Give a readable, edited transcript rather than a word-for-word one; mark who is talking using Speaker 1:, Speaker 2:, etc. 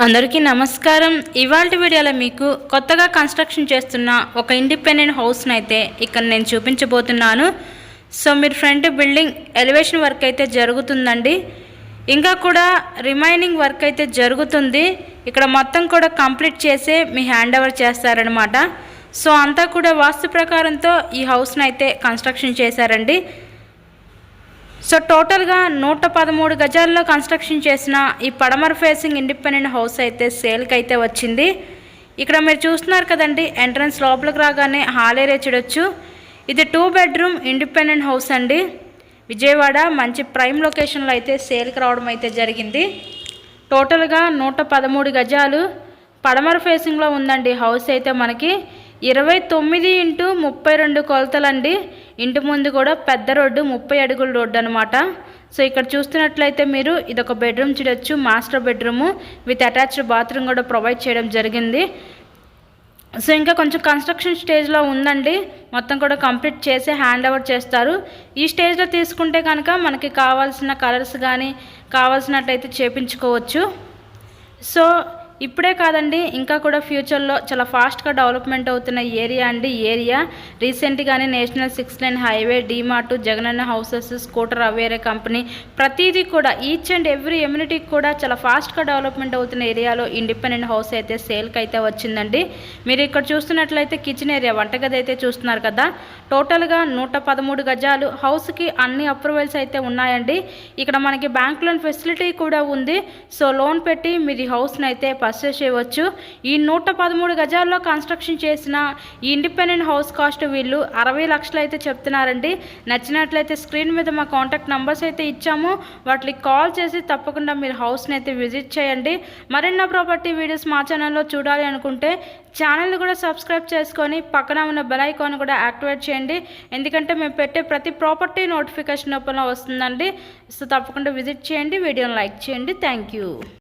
Speaker 1: అందరికీ నమస్కారం. ఇవాల్టి వీడియోలో మీకు కొత్తగా కన్స్ట్రక్షన్ చేస్తున్న ఒక ఇండిపెండెంట్ హౌస్ని అయితే ఇక్కడ నేను చూపించబోతున్నాను. సో మీరు ఫ్రంట్ బిల్డింగ్ ఎలివేషన్ వర్క్ అయితే జరుగుతుందండి. ఇంకా కూడా రిమైనింగ్ వర్క్ అయితే జరుగుతుంది. ఇక్కడ మొత్తం కూడా కంప్లీట్ చేసే మీ హ్యాండ్ ఓవర్ చేస్తారనమాట. సో అంతా కూడా వాస్తు ప్రకారంతో ఈ హౌస్ని అయితే కన్స్ట్రక్షన్ చేశారండి. సో టోటల్గా 113 గజాల్లో కన్స్ట్రక్షన్ చేసిన ఈ పడమర ఫేసింగ్ ఇండిపెండెంట్ హౌస్ అయితే సేల్కి అయితే వచ్చింది. ఇక్కడ మీరు చూస్తున్నారు కదండి, ఎంట్రన్స్ లోపలికి రాగానే హాల్ ఏరియా చూడొచ్చు. ఇది 2 బెడ్రూమ్ ఇండిపెండెంట్ హౌస్ అండి. విజయవాడ మంచి ప్రైమ్ లొకేషన్లో అయితే సేల్కి రావడం అయితే జరిగింది. టోటల్గా 113 గజాలు పడమర ఫేసింగ్లో ఉందండి. హౌస్ అయితే మనకి 29x32 కొలతలండి. ఇంటి ముందు కూడా పెద్ద రోడ్డు, 30 అడుగుల రోడ్డు అనమాట. సో ఇక్కడ చూస్తున్నట్లయితే మీరు ఇదొక బెడ్రూమ్ చూడొచ్చు. Master bedroom with attached bathroom కూడా ప్రొవైడ్ చేయడం జరిగింది. సో ఇంకా కొంచెం కన్స్ట్రక్షన్ స్టేజ్లో ఉందండి. మొత్తం కూడా కంప్లీట్ చేసి హ్యాండ్ ఓవర్ చేస్తారు. ఈ స్టేజ్లో తీసుకుంటే కనుక మనకి కావాల్సిన కలర్స్ కానీ కావాల్సినట్లయితే చేపించుకోవచ్చు. సో ఇప్పుడే కాదండి, ఇంకా కూడా ఫ్యూచర్లో చాలా ఫాస్ట్గా డెవలప్మెంట్ అవుతున్న ఏరియా అండి. ఏరియా రీసెంట్గానే national 6 line highway, DMart, Jagananna houses, scooter అవేరే కంపెనీ ప్రతిదీ కూడా ఈచ్ అండ్ ఎవ్రీ ఎమ్యూనిటీకి కూడా చాలా ఫాస్ట్గా డెవలప్మెంట్ అవుతున్న ఏరియాలో ఇండిపెండెంట్ హౌస్ అయితే సేల్కి అయితే వచ్చిందండి. మీరు ఇక్కడ చూస్తున్నట్లయితే కిచెన్ ఏరియా, వంటగది అయితే చూస్తున్నారు కదా. టోటల్గా 113 గజాలు. హౌస్కి అన్ని అప్రూవల్స్ అయితే ఉన్నాయండి. ఇక్కడ మనకి బ్యాంక్ లోన్ ఫెసిలిటీ కూడా ఉంది. సో లోన్ పెట్టి మీరు ఈ హౌస్ని అయితే పర్చేస్ చేయవచ్చు. ఈ 113 గజాల్లో కన్స్ట్రక్షన్ చేసిన ఈ ఇండిపెండెంట్ హౌస్ కాస్ట్ వీళ్ళు 60 లక్షలు అయితే చెప్తున్నారండి. నచ్చినట్లయితే స్క్రీన్ మీద మా కాంటాక్ట్ నెంబర్స్ అయితే ఇచ్చాము, వాటికి కాల్ చేసి తప్పకుండా మీరు హౌస్ని అయితే విజిట్ చేయండి. మరెన్నో ప్రాపర్టీ వీడియోస్ మా ఛానల్లో చూడాలి అనుకుంటే ఛానల్ని కూడా సబ్స్క్రైబ్ చేసుకొని పక్కన ఉన్న బెల్ ఐకాన్ కూడా యాక్టివేట్ చేయండి. ఎందుకంటే మేము పెట్టే ప్రతి ప్రాపర్టీ నోటిఫికేషన్ ఓపెన్లో వస్తుందండి. సో తప్పకుండా విజిట్ చేయండి, వీడియోని లైక్ చేయండి. Thank you.